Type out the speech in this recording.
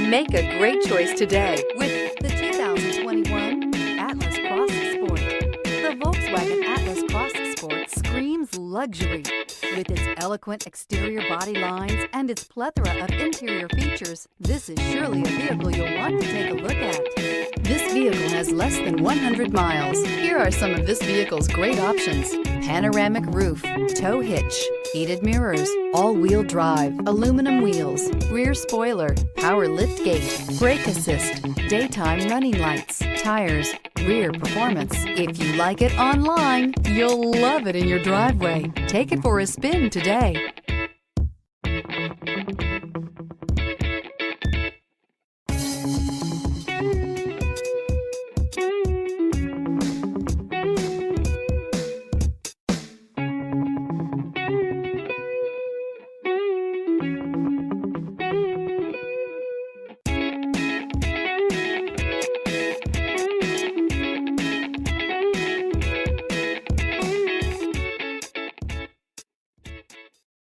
Make a great choice today with the 2021 Atlas Cross Sport. The Volkswagen Atlas Cross Sport screams luxury. With its eloquent exterior body lines and its plethora of interior features, this is surely a vehicle you'll want to take a look at. This vehicle has less than 100 miles. Here are some of this vehicle's great options: panoramic roof, tow hitch, heated mirrors, all-wheel drive, aluminum wheels, rear spoiler, power liftgate, brake assist, daytime running lights, tires, rear performance. If you like it online, you'll love it in your driveway. Take it for a spin today.